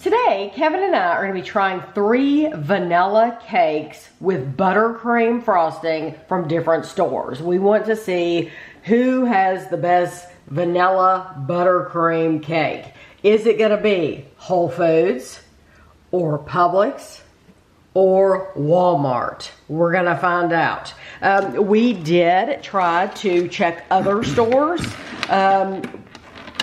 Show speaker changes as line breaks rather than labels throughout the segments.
Today, Kevin and I are going to be trying 3 vanilla cakes with buttercream frosting from different stores. We want to see who has the best vanilla buttercream cake. Is it going to be Whole Foods or Publix or Walmart? We're going to find out. We did try to check other stores.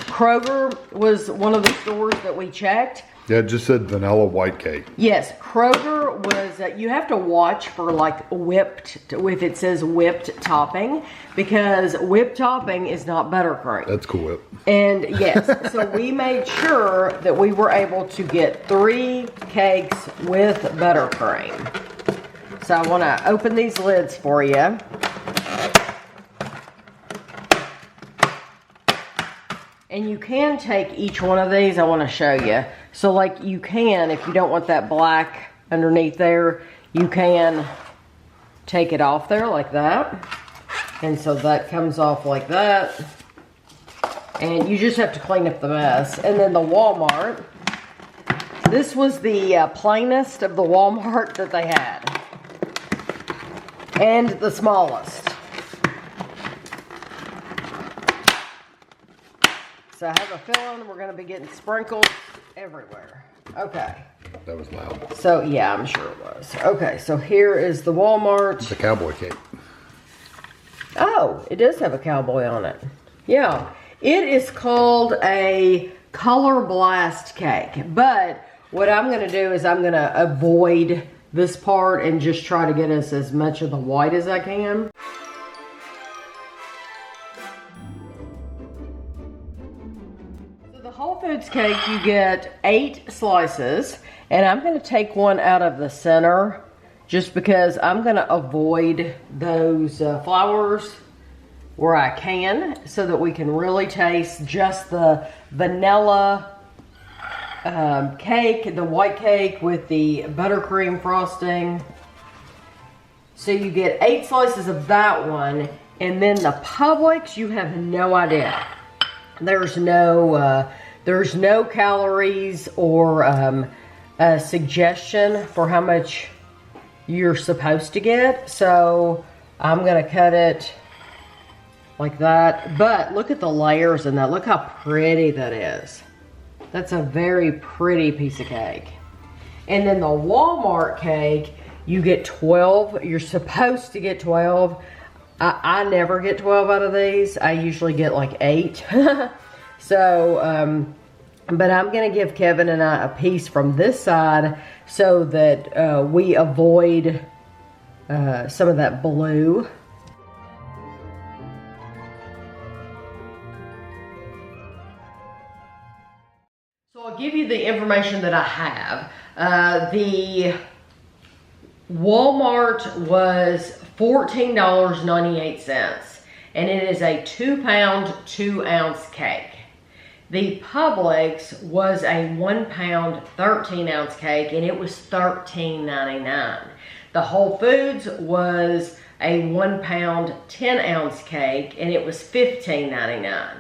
Kroger was one of the stores that we checked.
Yeah, it just said vanilla white cake.
Yes, Kroger was, you have to watch for like whipped, if it says whipped topping, because whipped topping is not buttercream.
That's cool.
And yes, so we made sure that we were able to get 3 cakes with buttercream. So I want to open these lids for you. And you can take each one of these, I want to show you. So like you can, if you don't want that black underneath there, you can take it off there like that. And so that comes off like that. And you just have to clean up the mess. And then the Walmart, this was the plainest of the Walmart that they had. And the smallest. So I have a feeling we're going to be getting sprinkles everywhere. Okay.
That was loud.
So, yeah, I'm sure it was. Okay, so here is the Walmart.
It's a cowboy cake.
Oh, it does have a cowboy on it. Yeah. It is called a Color Blast cake. But what I'm going to do is I'm going to avoid this part and just try to get us as much of the white as I can. Whole Foods cake, you get 8 slices, and I'm going to take one out of the center just because I'm going to avoid those flowers where I can, so that we can really taste just the vanilla cake, the white cake with the buttercream frosting. So you get 8 slices of that one, and then the Publix, you have no idea. There's no calories or a suggestion for how much you're supposed to get. So I'm going to cut it like that. But look at the layers in that. Look how pretty that is. That's a very pretty piece of cake. And then the Walmart cake, you get 12. You're supposed to get 12. I never get 12 out of these. I usually get like 8. So, but I'm going to give Kevin and I a piece from this side so that we avoid some of that blue. So I'll give you the information that I have. The Walmart was $14.98, and it is a 2-pound, 2-ounce cake. The Publix was a 1-pound, 13-ounce cake, and it was $13.99. The Whole Foods was a 1-pound, 10-ounce cake, and it was $15.99.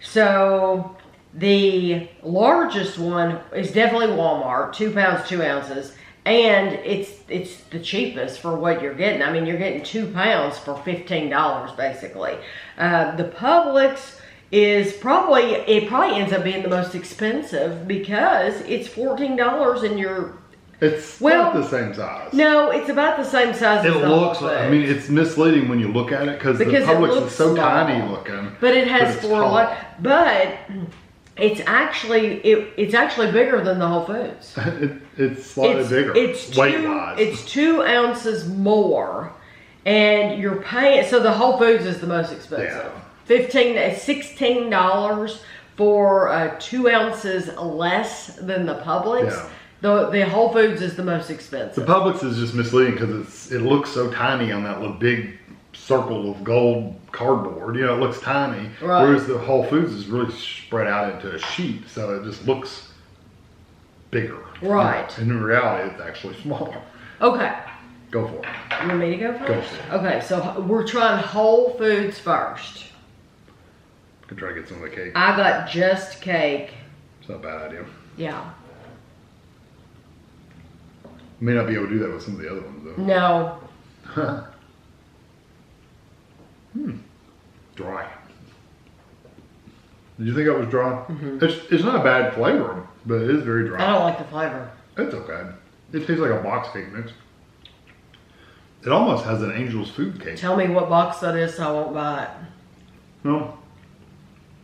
So the largest one is definitely Walmart, 2 pounds, 2 ounces. And it's the cheapest for what you're getting. I mean, you're getting 2 pounds for $15 basically. The Publix is probably ends up being the most expensive because it's $14 and you're...
It's not the same size.
No, it's about the same size as the Whole Foods.
I mean, it's misleading when you look at it because the Publix is so tiny looking.
But it has 4, but it's actually bigger than the Whole Foods.
It's slightly bigger. Weight-wise.
It's 2 ounces more, and you're paying. So the Whole Foods is the most expensive. Yeah. $16 for 2 ounces less than the Publix.
Yeah.
The Whole Foods is the most expensive.
The Publix is just misleading because it looks so tiny on that little big circle of gold cardboard. You know, it looks tiny. Right. Whereas the Whole Foods is really spread out into a sheet, so it just looks bigger.
Right.
And in reality, it's actually smaller.
Okay.
Go for it.
You want me to go first?
Go for it.
Okay, so we're trying Whole Foods first.
I could try to get some of the cake.
I got just cake.
It's not a bad idea.
Yeah.
May not be able to do that with some of the other ones though.
No.
Huh. Dry. Did you think it was dry?
Mm-hmm.
It's not a bad flavor, but it is very dry.
I don't like the flavor.
It's okay. It tastes like a box cake mix. It almost has an Angel's food cake.
Tell me what box that is so I won't buy it.
No.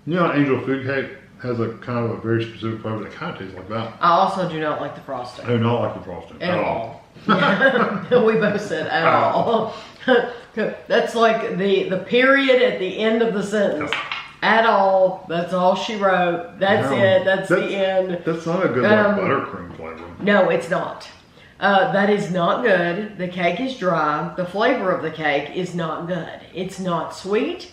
You know, Angel food cake has a kind of a very specific flavor that kind of tastes like that.
I also do not like the frosting.
I do not like the frosting
At all. We both said at all. That's like the period at the end of the sentence. At all. That's all she wrote. That's it. That's the end.
That's not a good like buttercream flavor.
No, it's not. That is not good. The cake is dry. The flavor of the cake is not good. It's not sweet.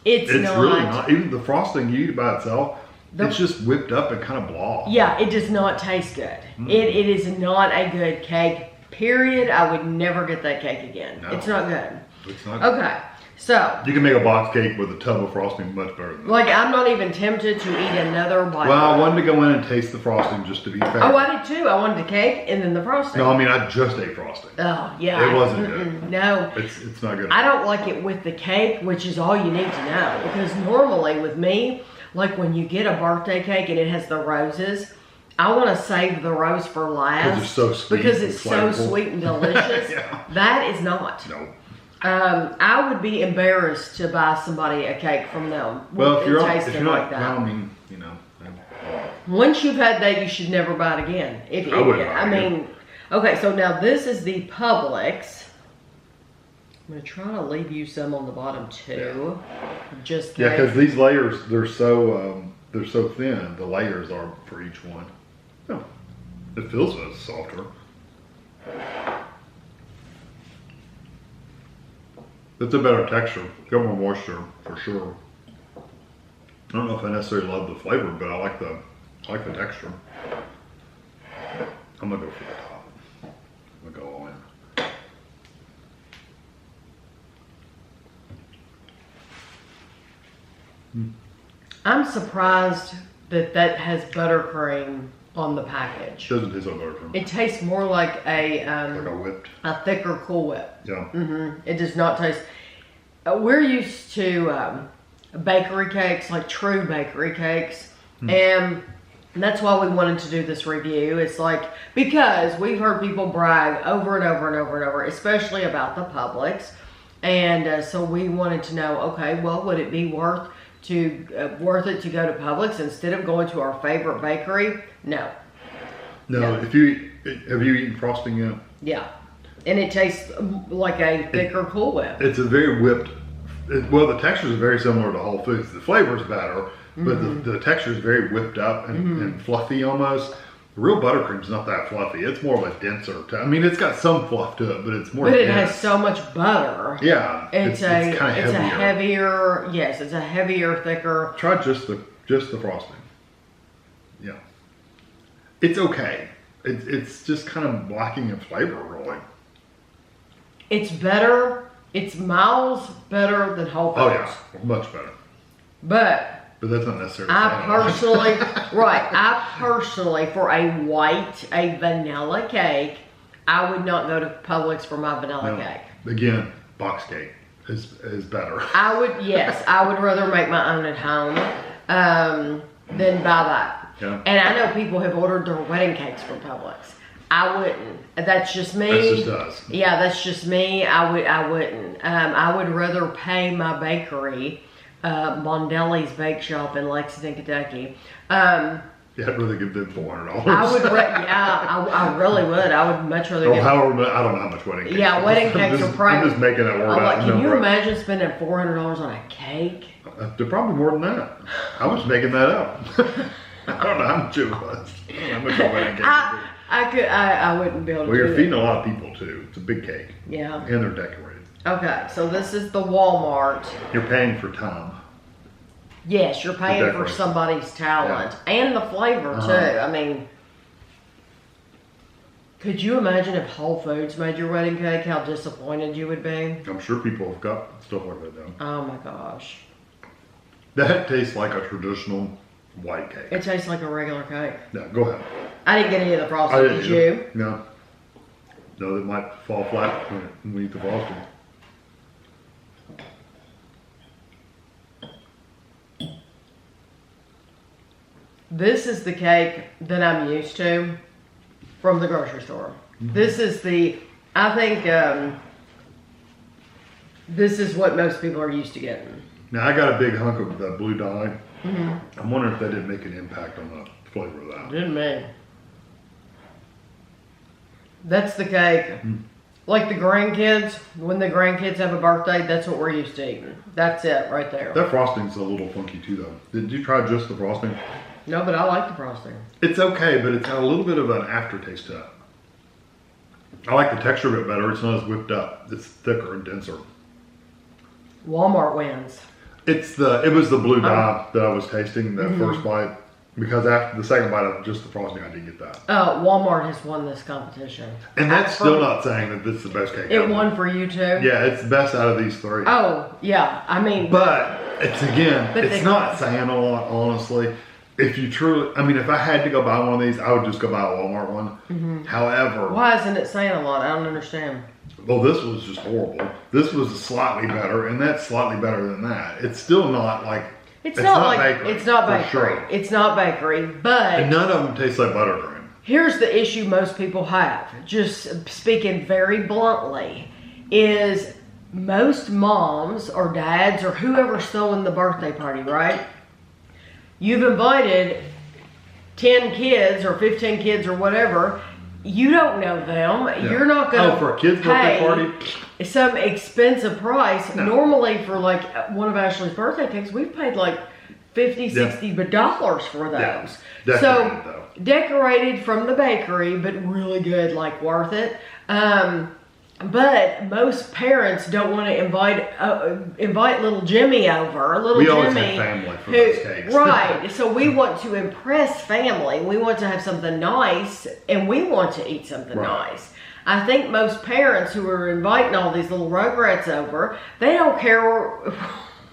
It's not.
Really not. Even the frosting you eat by itself, it's just whipped up and kind of blah.
Yeah, it does not taste good. It is not a good cake, period. I would never get that cake again. No, it's not good.
It's not good.
Okay, so.
You can make a box cake with a tub of frosting much better than that.
Like, I'm not even tempted to eat another bite.
Well, I wanted to go in and taste the frosting just to be fair.
Oh, I did too. I wanted the cake and then the frosting.
No, I mean, I just ate frosting.
Oh, yeah.
It wasn't good.
No.
It's not good.
I don't like it with the cake, which is all you need to know. Because normally with me, like when you get a birthday cake and it has the roses, I want to save the rose for last.
Because it's so sweet.
Because it's so sweet and delicious.
Yeah.
That is not.
No.
I would be embarrassed to buy somebody a cake from them.
Well, if you're
not
like that. Well, I mean, you know.
Once you've had that, you should never buy it again. I mean, okay, so now this is the Publix. I'm going to try to leave you some on the bottom too. Just
because these layers, they're so thin. The layers are for each one. Oh, it feels softer. It's a better texture. Got more moisture for sure. I don't know if I necessarily love the flavor, but I like the texture. I'm gonna go for the top. I'm gonna go all in.
I'm surprised that has buttercream on the package.
It doesn't taste like buttercream.
It tastes more like
like a
thicker Cool Whip.
Yeah.
It does not taste. We're used to bakery cakes, like true bakery cakes, and that's why we wanted to do this review. It's like, because we've heard people brag over and over and over and over, especially about the Publix, and so we wanted to know, okay, well, would it be worth it to go to Publix instead of going to our favorite bakery? No.
No. Have you eaten frosting yet?
Yeah. And it tastes like a thicker Cool Whip.
It's a very whipped. Well, the texture is very similar to Whole Foods. The flavor is better, but the texture is very whipped up and fluffy almost. The real buttercream's not that fluffy. It's more of a denser. I mean, it's got some fluff to it, but it's more.
But it has so much butter.
Yeah,
it's kind of heavier. It's a heavier. Yes, it's a heavier, thicker.
Try just the frosting. Yeah, it's okay. It's just kind of lacking in flavor, really.
It's better. It's miles better than Whole Foods.
Oh yeah, much better.
But
that's not necessarily.
I personally, for a vanilla cake, I would not go to Publix for my vanilla cake.
Again, box cake is better.
I would rather make my own at home than buy that.
Yeah.
And I know people have ordered their wedding cakes from Publix. I wouldn't. That's just me.
That's just us.
Yeah, that's just me. I wouldn't. I would rather pay my bakery, Mondelli's Bake Shop in Lexington, Kentucky.
Yeah, I'd rather give them $400.
I really would. I would much rather.
I don't know how much wedding cakes.
Yeah, wedding cakes are probably.
I'm just making that word out.
Can you imagine spending $400 on a cake?
They're probably more than that. I was making that up. I don't know how much it was. I don't know how much a wedding cake would be.
I wouldn't be able to.
Well, you're feeding a lot of people too. It's a big cake.
Yeah.
And they're decorated.
Okay, so this is the Walmart.
You're paying for time.
Yes, you're paying for somebody's talent and the flavor too. I mean, could you imagine if Whole Foods made your wedding cake? How disappointed you would be.
I'm sure people have got stuff like that down.
Oh my gosh.
That tastes like a traditional white cake.
It tastes like a regular cake.
No, go ahead.
I didn't get any of the frosting. Did you?
No. No, that might fall flat when we eat the frosting.
This is the cake that I'm used to from the grocery store. This is I think this is what most people are used to getting.
Now I got a big hunk of the blue dye. I'm wondering if that didn't make an impact on the flavor of that.
Didn't me. That's the cake. Like the grandkids, when the grandkids have a birthday, that's what we're used to eating. That's it right there.
That frosting's a little funky too though. Did you try just the frosting?
No, but I like the frosting.
It's okay, but it's got a little bit of an aftertaste to it. I like the texture of it better. It's not as whipped up. It's thicker and denser.
Walmart wins.
It was the blue dye that I was tasting that first bite, because after the second bite of just the frosting, I didn't get that.
Walmart has won this competition.
And that's still not saying that this is the best cake.
It won for you too?
Yeah, it's the best out of these three.
Oh, yeah. I mean,
but it's not saying a lot, honestly. If you truly, I mean, if I had to go buy one of these, I would just go buy a Walmart one. However,
why isn't it saying a lot? I don't understand.
Well, this was just horrible. This was slightly better, and that's slightly better than that. It's still not like
it's not bakery.
It's not bakery.
Sure. It's not bakery, but
and none of them taste like buttercream.
Here's the issue most people have. Just speaking very bluntly, is most moms or dads or whoever's throwing the birthday party, right? You've invited 10 kids or 15 kids or whatever. You don't know them. Yeah. You're not going to
for a kid's birthday party?
Some expensive price. No. Normally for like one of Ashley's birthday cakes, we've paid like $50, $60 for those.
Yeah.
So decorated from the bakery, but really good, like worth it. But most parents don't want to invite little Jimmy over.
We always have family for those cakes.
Right. So we want to impress family. We want to have something nice, and we want to eat something nice. I think most parents who are inviting all these little rugrats over, they don't care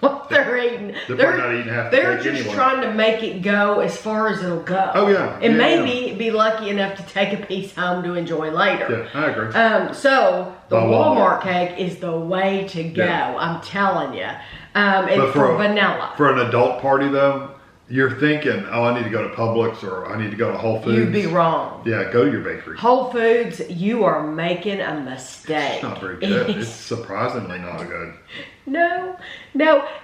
what they're eating.
They're not eating half the
They're
cake
just
anyway.
trying to make it go as far as it'll go.
Oh yeah.
And maybe be lucky enough to take a piece home to enjoy later.
Yeah, I agree.
So the Walmart cake is the way to go. Yeah. I'm telling you. And for vanilla.
For an adult party though, you're thinking, oh, I need to go to Publix or I need to go to Whole Foods.
You'd be wrong.
Yeah, go to your bakery.
Whole Foods, you are making a mistake.
It's not very good. It's surprisingly not good.
No.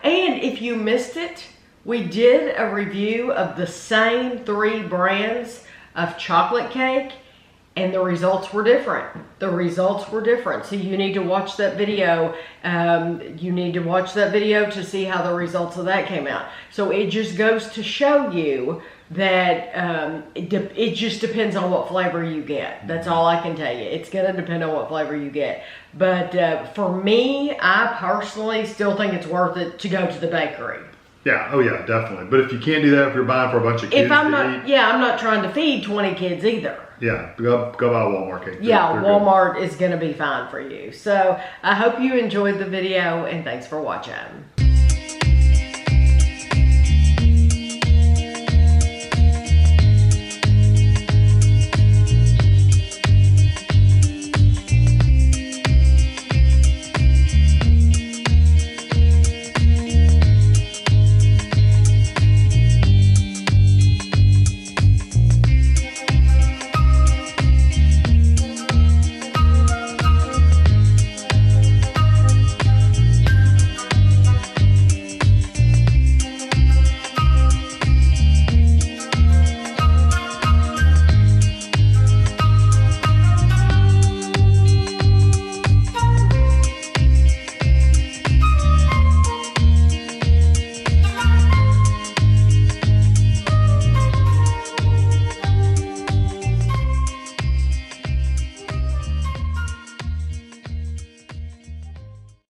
And if you missed it, we did a review of the same 3 brands of chocolate cake, and the results were different. So you need to watch that video. To see how the results of that came out. So it just goes to show you that it just depends on what flavor you get. That's all I can tell you. It's going to depend on what flavor you get. But for me, I personally still think it's worth it to go to the bakery.
Yeah, oh yeah, definitely. But if you can't do that if you're buying for a bunch of kids
I'm not trying to feed 20 kids either.
Yeah, go buy a Walmart cake.
Yeah, Walmart is going to be fine for you. So I hope you enjoyed the video, and thanks for watching.